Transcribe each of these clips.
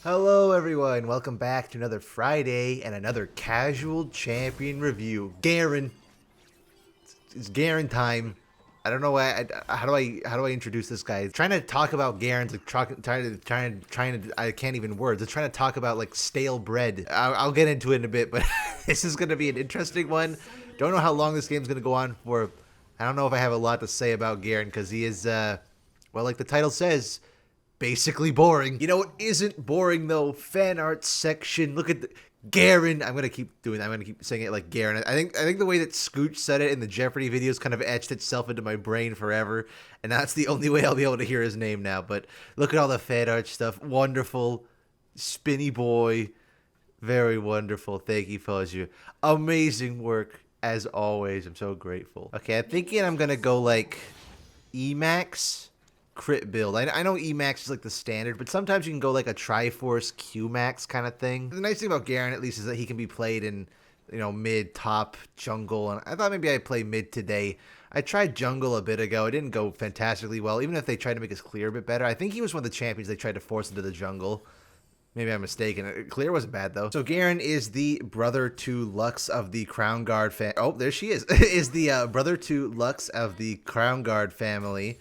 Hello everyone, welcome back to another Friday and another casual champion review. Garen. It's Garen time. I don't know why. How do I introduce this guy? Trying to talk about Garen's like trying to. I can't even words. It's trying to talk about like stale bread. I'll get into it in a bit, but this is gonna be an interesting one. Don't know how long this game's gonna go on for. I don't know if I have a lot to say about Garen because he is, well, like the title says, basically boring. You know what isn't boring though? Fan art section. Look at the Garen. I'm gonna keep doing that. I'm gonna keep saying it like Garen. I think the way that Scooch said it in the Jeopardy videos kind of etched itself into my brain forever, and that's the only way I'll be able to hear his name now. But look at all the fan art stuff. Wonderful, spinny boy, very wonderful. Thank you, Fuzzy. Amazing work as always. I'm so grateful. Okay, I'm thinking I'm gonna go like Emax. Crit build. I know Emax is like the standard, but sometimes you can go like a Triforce Qmax kind of thing. The nice thing about Garen, at least, is that he can be played in, you know, mid, top, jungle, and I thought maybe I'd play mid today. I tried jungle a bit ago. It didn't go fantastically well, even if they tried to make his clear a bit better. I think he was one of the champions they tried to force into the jungle. Maybe I'm mistaken. Clear wasn't bad, though. So Garen is the brother to Lux of the Crown Guard Oh, there she is. Is the brother to Lux of the Crown Guard family.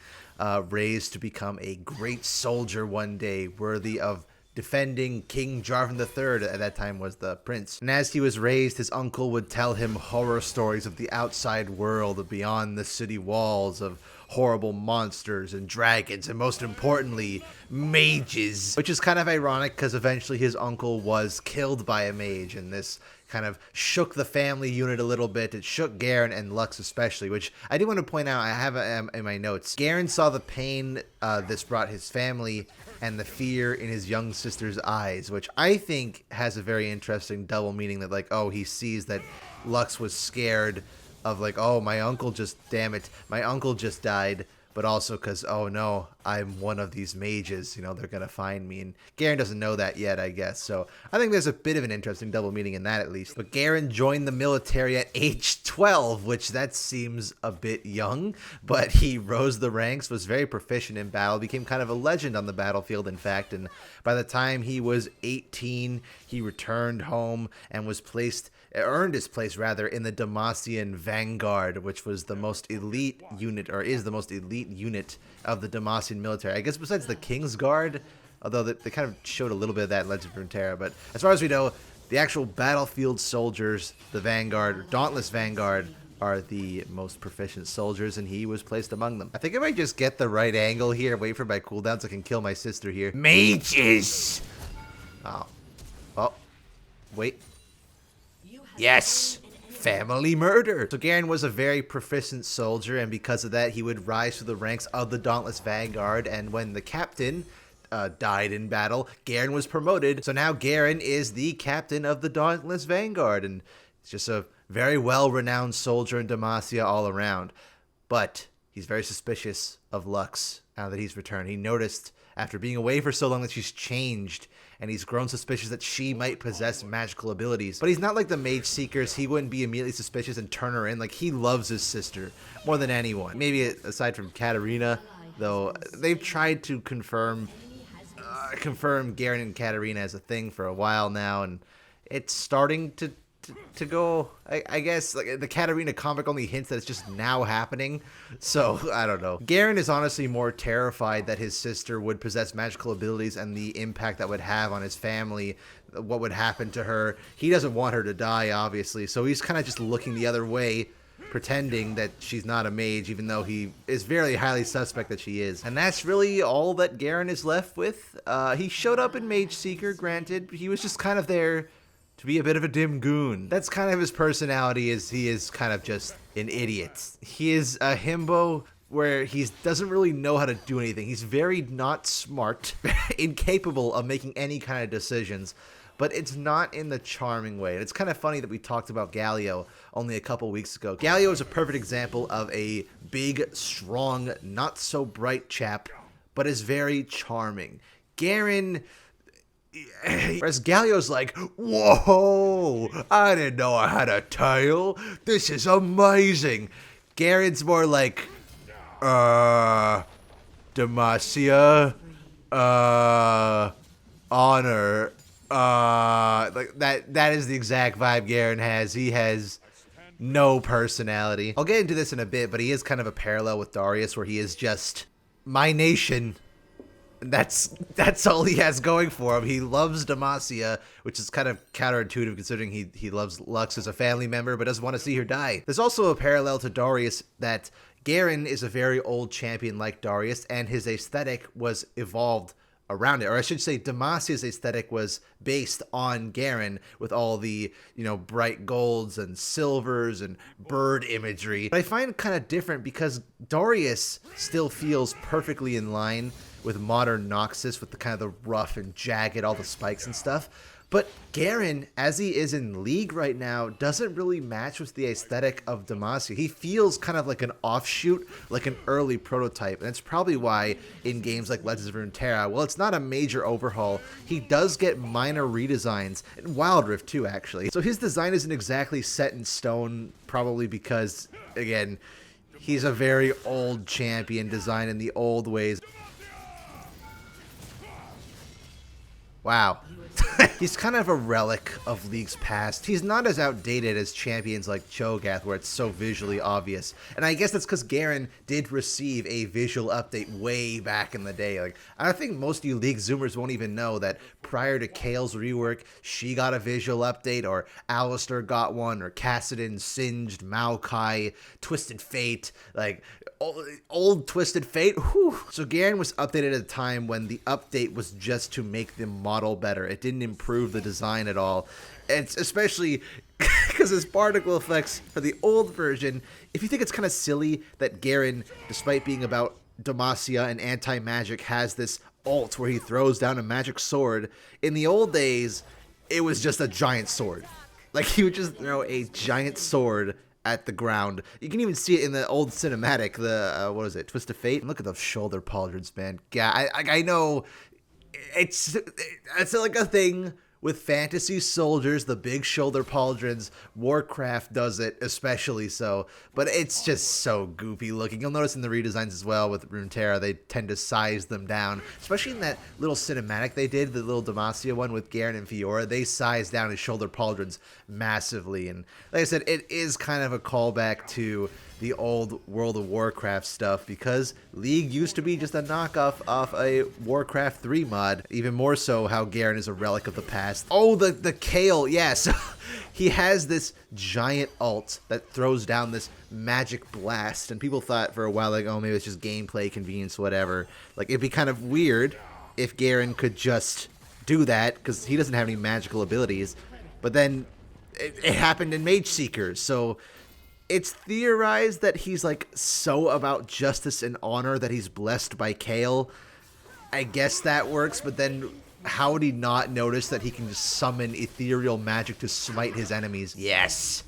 Raised to become a great soldier one day, worthy of defending King Jarvan III, at that time was the prince. And as he was raised, his uncle would tell him horror stories of the outside world, beyond the city walls, of horrible monsters and dragons, and most importantly, mages. Which is kind of ironic, because eventually his uncle was killed by a mage, and this kind of shook the family unit a little bit. It shook Garen and Lux especially, which I do want to point out, I have in my notes. Garen saw the pain this brought his family and the fear in his young sister's eyes, which I think has a very interesting double meaning, that like, oh, he sees that Lux was scared of like, oh, my uncle just, damn it, my uncle just died, but also because, oh no, I'm one of these mages, you know, they're gonna find me. And Garen doesn't know that yet, I guess. So I think there's a bit of an interesting double meaning in that, at least. But Garen joined the military at age 12, which that seems a bit young, but he rose the ranks, was very proficient in battle, became kind of a legend on the battlefield, in fact. And by the time he was 18, he returned home and was earned his place rather in the Demacian Vanguard, which was the most elite unit, or is the most elite unit of the Demacian military. I guess besides the King's Guard, although they kind of showed a little bit of that in Legend of Runeterra. But as far as we know, the actual battlefield soldiers, the Vanguard, Dauntless Vanguard, are the most proficient soldiers, and he was placed among them. I think if I just get the right angle here, wait for my cooldowns, I can kill my sister here. Mages! Oh. Oh. Wait. Yes! Family murder! So Garen was a very proficient soldier, and because of that, he would rise through the ranks of the Dauntless Vanguard, and when the captain died in battle, Garen was promoted. So now Garen is the captain of the Dauntless Vanguard, and it's just a very well-renowned soldier in Demacia all around. But he's very suspicious of Lux now that he's returned. He noticed after being away for so long that she's changed, and he's grown suspicious that she might possess magical abilities. But he's not like the Mage Seekers. He wouldn't be immediately suspicious and turn her in. Like, he loves his sister more than anyone. Maybe aside from Katarina, though they've tried to confirm Garen and Katarina as a thing for a while now, and it's starting to go, I guess, like the Katarina comic only hints that it's just now happening, so I don't know. Garen is honestly more terrified that his sister would possess magical abilities and the impact that would have on his family, what would happen to her. He doesn't want her to die, obviously, so he's kind of just looking the other way, pretending that she's not a mage, even though he is very highly suspect that she is. And that's really all that Garen is left with. He showed up in Mage Seeker, granted. He was just kind of there to be a bit of a dim goon. That's kind of his personality, is he is kind of just an idiot. He is a himbo where he doesn't really know how to do anything. He's very not smart, incapable of making any kind of decisions, but it's not in the charming way. And it's kind of funny that we talked about Galio only a couple weeks ago. Galio is a perfect example of a big, strong, not so bright chap, but is very charming. Garen, whereas Galio's like, whoa, I didn't know I had a tail. This is amazing. Garen's more like, Demacia, honor. Like that is the exact vibe Garen has. He has no personality. I'll get into this in a bit, but he is kind of a parallel with Darius, where he is just my nation. That's all he has going for him. He loves Demacia, which is kind of counterintuitive considering he loves Lux as a family member, but doesn't want to see her die. There's also a parallel to Darius that Garen is a very old champion like Darius, and his aesthetic was evolved around it, or I should say Demacia's aesthetic was based on Garen with all the, you know, bright golds and silvers and bird imagery. But I find it kind of different because Darius still feels perfectly in line with modern Noxus, with the kind of the rough and jagged, all the spikes and stuff. But Garen, as he is in League right now, doesn't really match with the aesthetic of Demacia. He feels kind of like an offshoot, like an early prototype. And that's probably why in games like Legends of Runeterra, well, it's not a major overhaul. He does get minor redesigns, and Wild Rift too, actually. So his design isn't exactly set in stone, probably because, again, he's a very old champion designed in the old ways. Wow. He's kind of a relic of League's past. He's not as outdated as champions like Cho'Gath, where it's so visually obvious. And I guess that's because Garen did receive a visual update way back in the day. Like, I think most of you League Zoomers won't even know that prior to Kael's rework, she got a visual update, or Alistar got one, or Kassadin, Singed, Maokai, Twisted Fate, like old Twisted Fate. Whew. So Garen was updated at a time when the update was just to make the model better. It didn't improve the design at all. It's especially because his particle effects for the old version, if you think it's kind of silly that Garen, despite being about Demacia and anti-magic, has this ult where he throws down a magic sword. In the old days, it was just a giant sword. Like, he would just throw a giant sword at the ground. You can even see it in the old cinematic, the, what is it, Twist of Fate? Look at those shoulder pauldrons, man. Yeah, I know it's like a thing with fantasy soldiers, the big shoulder pauldrons. Warcraft does it especially so, but it's just so goofy looking. You'll notice in the redesigns as well with Runeterra, they tend to size them down, especially in that little cinematic they did, the little Demacia one with Garen and Fiora. They sized down his shoulder pauldrons massively, and like I said, it is kind of a callback to the old World of Warcraft stuff, because League used to be just a knockoff off a Warcraft 3 mod. Even more so how Garen is a relic of the past. Oh, the Kael, yes. He has this giant ult that throws down this magic blast, and people thought for a while, like, oh, maybe it's just gameplay convenience, whatever. Like, it'd be kind of weird if Garen could just do that, because he doesn't have any magical abilities. But then it happened in Mage Seekers, so it's theorized that he's like so about justice and honor that he's blessed by Kael. I guess that works, but then how would he not notice that he can just summon ethereal magic to smite his enemies? Yes,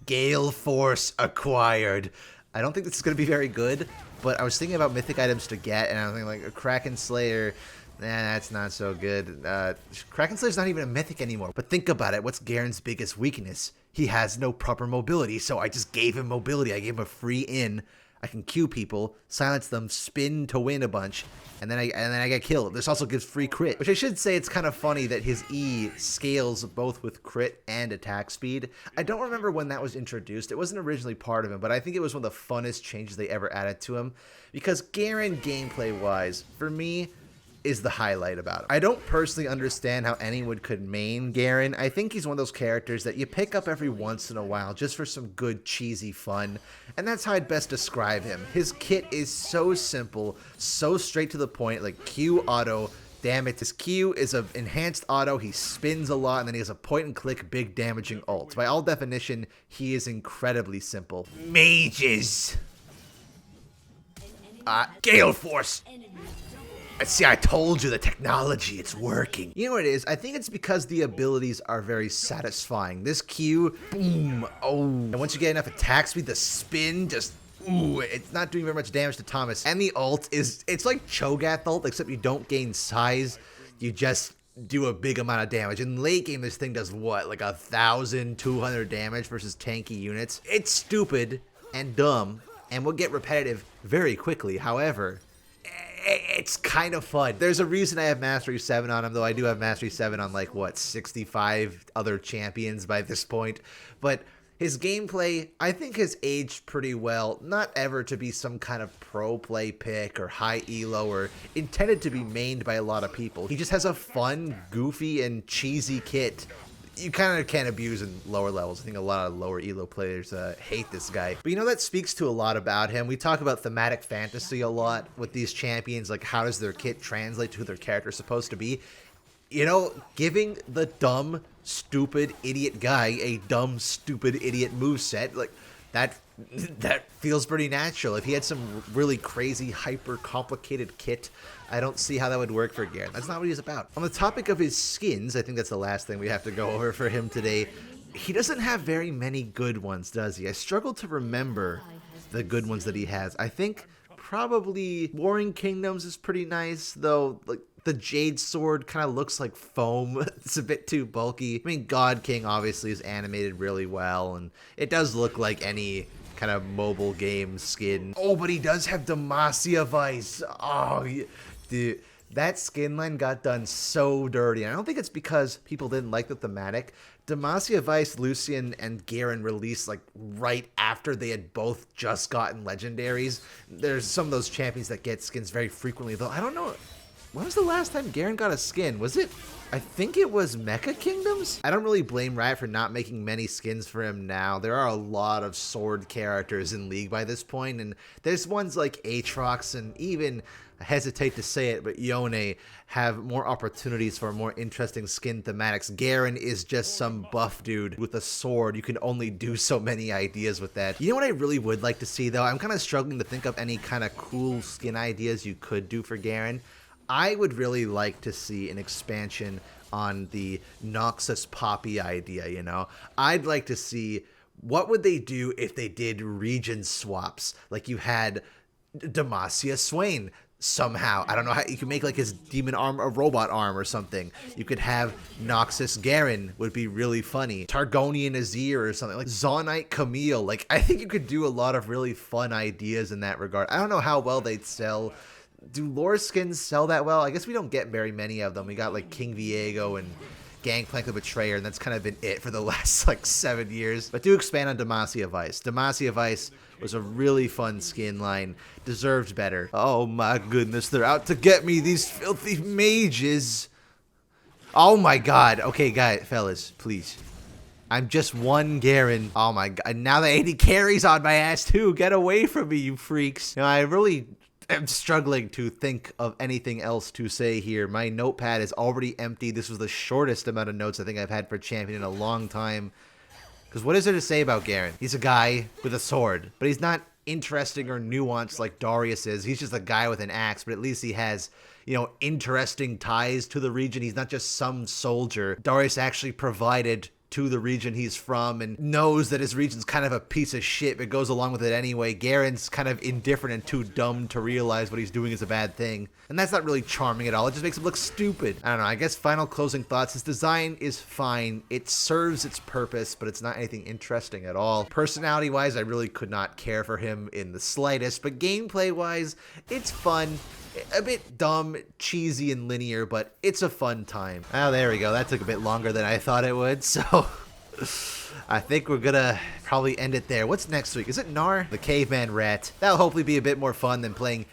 Gale Force acquired. I don't think this is going to be very good, but I was thinking about mythic items to get, and I was thinking like a Kraken Slayer. Nah, that's not so good. Kraken Slayer's not even a mythic anymore. But think about it. What's Garen's biggest weakness? He has no proper mobility, so I just gave him mobility. I gave him a free in. I can Q people, silence them, spin to win a bunch, and then I get killed. This also gives free crit, which I should say it's kind of funny that his E scales both with crit and attack speed. I don't remember when that was introduced. It wasn't originally part of him, but I think it was one of the funnest changes they ever added to him, because Garen, gameplay-wise, for me, is the highlight about him. I don't personally understand how anyone could main Garen. I think he's one of those characters that you pick up every once in a while just for some good cheesy fun, and that's how I'd best describe him. His kit is so simple, so straight to the point, like Q auto. Damn it, his Q is an enhanced auto, he spins a lot, and then he has a point-and-click big damaging ult. By all definition, he is incredibly simple. Mages! Gale Force! See, I told you, the technology, it's working. You know what it is? I think it's because the abilities are very satisfying. This Q, boom, oh. And once you get enough attack speed, the spin just, ooh, it's not doing very much damage to Thomas. And the ult is, it's like Cho'Gath ult, except you don't gain size. You just do a big amount of damage. In late game, this thing does what? Like 1,200 damage versus tanky units? It's stupid and dumb and will get repetitive very quickly. However, it's kind of fun. There's a reason I have Mastery 7 on him, though I do have Mastery 7 on, like, what, 65 other champions by this point. But his gameplay, I think, has aged pretty well. Not ever to be some kind of pro play pick or high elo or intended to be mained by a lot of people. He just has a fun, goofy, and cheesy kit. You kind of can't abuse in lower levels. I think a lot of lower elo players hate this guy. But you know, that speaks to a lot about him. We talk about thematic fantasy a lot with these champions, like how does their kit translate to who their character is supposed to be. You know, giving the dumb, stupid, idiot guy a dumb, stupid, idiot moveset, like, that feels pretty natural. If he had some really crazy, hyper complicated kit, I don't see how that would work for Garen. That's not what he's about. On the topic of his skins, I think that's the last thing we have to go over for him today. He doesn't have very many good ones, does he? I struggle to remember the good ones that he has. I think probably Warring Kingdoms is pretty nice, though. Like, the Jade Sword kind of looks like foam. It's a bit too bulky. I mean, God King obviously is animated really well, and it does look like any kind of mobile game skin. Oh, but he does have Demacia Vice. Oh, dude, that skin line got done so dirty. And I don't think it's because people didn't like the thematic. Demacia Vice, Lucian, and Garen released like right after they had both just gotten legendaries. There's some of those champions that get skins very frequently, though. I don't know. When was the last time Garen got a skin? Was it? I think it was Mecha Kingdoms? I don't really blame Riot for not making many skins for him now. There are a lot of sword characters in League by this point, and there's ones like Aatrox and even, I hesitate to say it, but Yone have more opportunities for more interesting skin thematics. Garen is just some buff dude with a sword. You can only do so many ideas with that. You know what I really would like to see, though? I'm kind of struggling to think of any kind of cool skin ideas you could do for Garen. I would really like to see an expansion on the Noxus Poppy idea, you know? I'd like to see what would they do if they did region swaps. Like you had Demacia Swain somehow. I don't know how you could make like his demon arm a robot arm or something. You could have Noxus Garen would be really funny. Targonian Azir or something like Zaunite Camille. Like I think you could do a lot of really fun ideas in that regard. I don't know how well they'd sell. Do lore skins sell that well? I guess we don't get very many of them. We got like King Viego and Gangplank the Betrayer, and that's kind of been it for the last like 7 years. But do expand on Demacia Vice. Demacia Vice was a really fun skin line. Deserved better. Oh my goodness, they're out to get me, these filthy mages. Oh my god. Okay, guys, fellas, please. I'm just one Garen. Oh my god. Now the 80 carries on my ass too. Get away from me, you freaks. You know, I'm struggling to think of anything else to say here. My notepad is already empty. This was the shortest amount of notes I think I've had for champion in a long time. Because what is there to say about Garen? He's a guy with a sword, but he's not interesting or nuanced like Darius is. He's just a guy with an axe, but at least he has, you know, interesting ties to the region. He's not just some soldier. Darius actually provided to the region he's from and knows that his region's kind of a piece of shit but goes along with it anyway. Garen's kind of indifferent and too dumb to realize what he's doing is a bad thing. And that's not really charming at all. It just makes him look stupid. I don't know. I guess final closing thoughts. His design is fine. It serves its purpose, but it's not anything interesting at all. Personality-wise, I really could not care for him in the slightest, but gameplay-wise, it's fun. A bit dumb, cheesy, and linear, but it's a fun time. Oh, there we go. That took a bit longer than I thought it would, so I think we're gonna probably end it there. What's next week? Is it Gnar? The Caveman Rat. That'll hopefully be a bit more fun than playing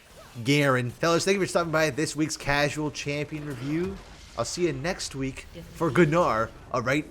Garen. Fellas, thank you for stopping by this week's Casual Champion Review. I'll see you next week for Gnar. All right.